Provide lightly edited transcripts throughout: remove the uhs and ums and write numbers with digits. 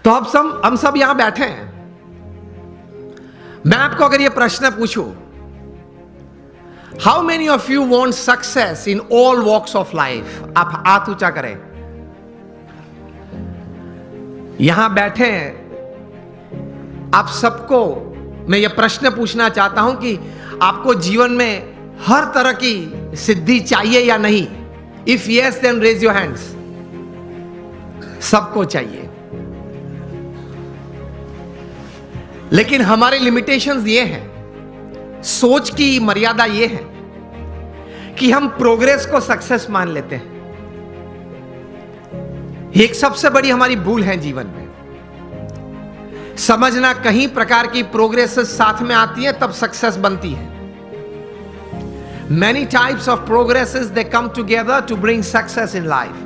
तो अब हम सब यहां बैठे हैं। मैं आपको अगर यह प्रश्न पूछूं, how many of you want success in all walks of life? आप हाथ ऊंचा करें। यहां बैठे हैं आप सबको मैं यह प्रश्न पूछना चाहता हूं कि आपको जीवन में हर तरह की सिद्धि चाहिए या नहीं? If yes then raise your hands. सबको चाहिए, लेकिन हमारे लिमिटेशंस ये हैं, सोच की मर्यादा ये है कि हम प्रोग्रेस को सक्सेस मान लेते हैं। एक सबसे बड़ी हमारी भूल है जीवन में। समझना कहीं प्रकार की प्रोग्रेस साथ में आती है तब सक्सेस बनती है। Many types of progresses they come together to bring success in life.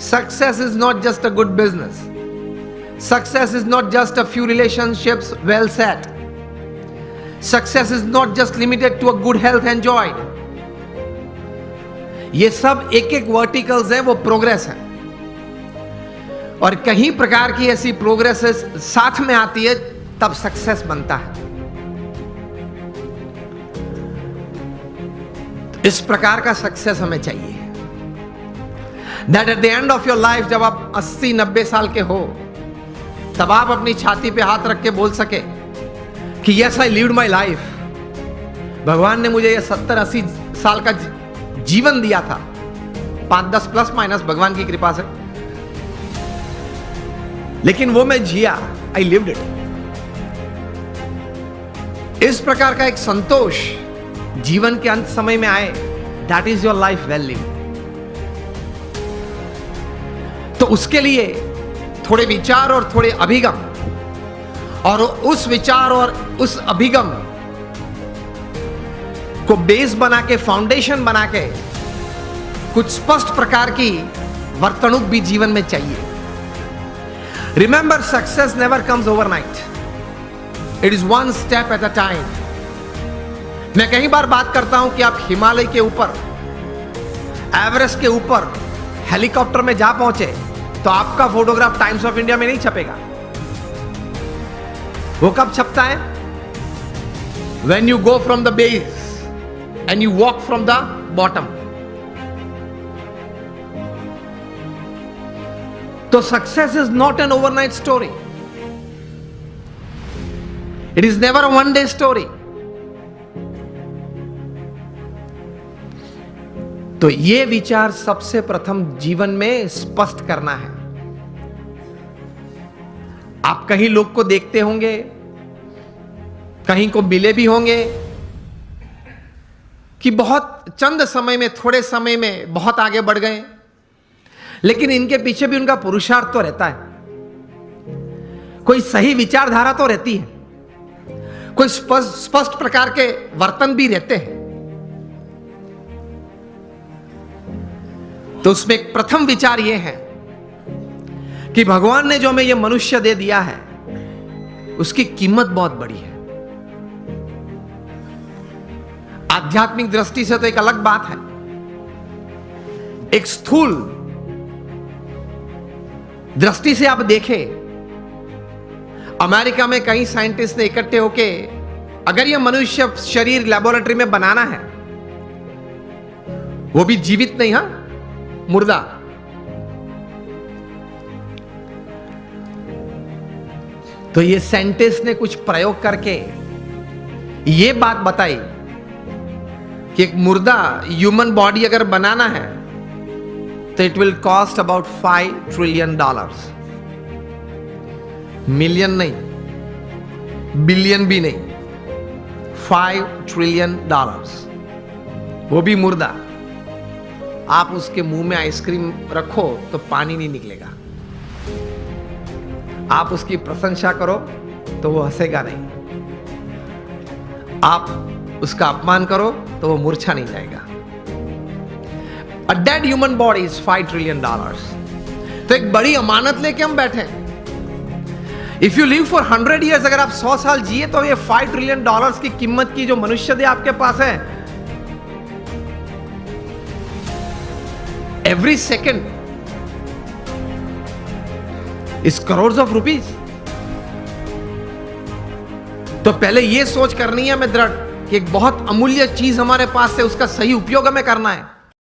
Success is not just a good business. Success is not just a few relationships well set. Success is not just limited to a good health enjoyed. ये सब एक एक verticals हैं, वो progress है। और कहीं प्रकार की ऐसी प्रोग्रेसेस साथ में आती है तब सक्सेस बनता है। इस प्रकार का सक्सेस हमें चाहिए, that at the end of your life, जब आप 80-90 साल के हो, तब आप अपनी छाती पे हाथ रख के बोल सके कि yes I lived my life. भगवान ने मुझे ये 70-80 साल का जीवन दिया था, 5-10 प्लस माइनस भगवान की कृपा से, लेकिन वो मैं जिया, आई लिव्ड इट। इस प्रकार का एक संतोष जीवन के अंत समय में आए, that is your life well lived. तो उसके लिए थोड़े विचार और थोड़े अभिगम, और उस विचार और उस अभिगम को बेस बना के, फाउंडेशन बना के, कुछ स्पष्ट प्रकार की वर्तणुक भी जीवन में चाहिए। Remember, success never comes overnight, it is one step at a time. मैं कई बार बात करता हूं कि आप हिमालय के ऊपर, एवरेस्ट के ऊपर हेलीकॉप्टर में जा पहुंचे तो आपका फोटोग्राफ टाइम्स ऑफ इंडिया में नहीं छपेगा। वो कब छपता है? When you go from the base and you walk from the bottom. तो success is not an overnight story. It is never a one day story. तो ये विचार सबसे प्रथम जीवन में स्पष्ट करना है। आप कहीं लोग को देखते होंगे, कहीं को मिले भी होंगे कि बहुत चंद समय में, थोड़े समय में बहुत आगे बढ़ गए, लेकिन इनके पीछे भी उनका पुरुषार्थ तो रहता है। कोई सही विचारधारा तो रहती है, कोई स्पष्ट प्रकार के वर्तन भी रहते हैं। तो उसमें एक प्रथम विचार यह है कि भगवान ने जो हमें यह मनुष्य दे दिया है, उसकी कीमत बहुत बड़ी है। आध्यात्मिक दृष्टि से तो एक अलग बात है। एक स्थूल दृष्टि से आप देखें, अमेरिका में कई साइंटिस्ट ने इकट्ठे होके, अगर यह मनुष्य शरीर लेबोरेटरी में बनाना है, वो भी जीवित नहीं, हां, मुर्दा, तो ये साइंटिस्ट ने कुछ प्रयोग करके ये बात बताई कि एक मुर्दा ह्यूमन बॉडी अगर बनाना है तो it will cost about $5 trillion. Million नहीं, बिलियन भी नहीं, $5 ट्रिलियन, वो भी मुर्दा। आप उसके मुंह में आइसक्रीम रखो तो पानी नहीं निकलेगा, आप उसकी प्रशंसा करो तो वो हंसेगा नहीं, आप उसका अपमान करो तो वो मूर्छा नहीं जाएगा। A dead human body is $5 trillion. तो एक बड़ी अमानत लेके हम बैठे हैं। If you live for 100 years, अगर आप 100 साल जिए तो ये $5 ट्रिलियन की कीमत की जो मनुष्य दे आपके पास है, every second is crore of rupees. तो पहले यह सोच करनी है हमें दृढ़ कि एक बहुत अमूल्य चीज हमारे पास है, उसका सही उपयोग हमें करना है।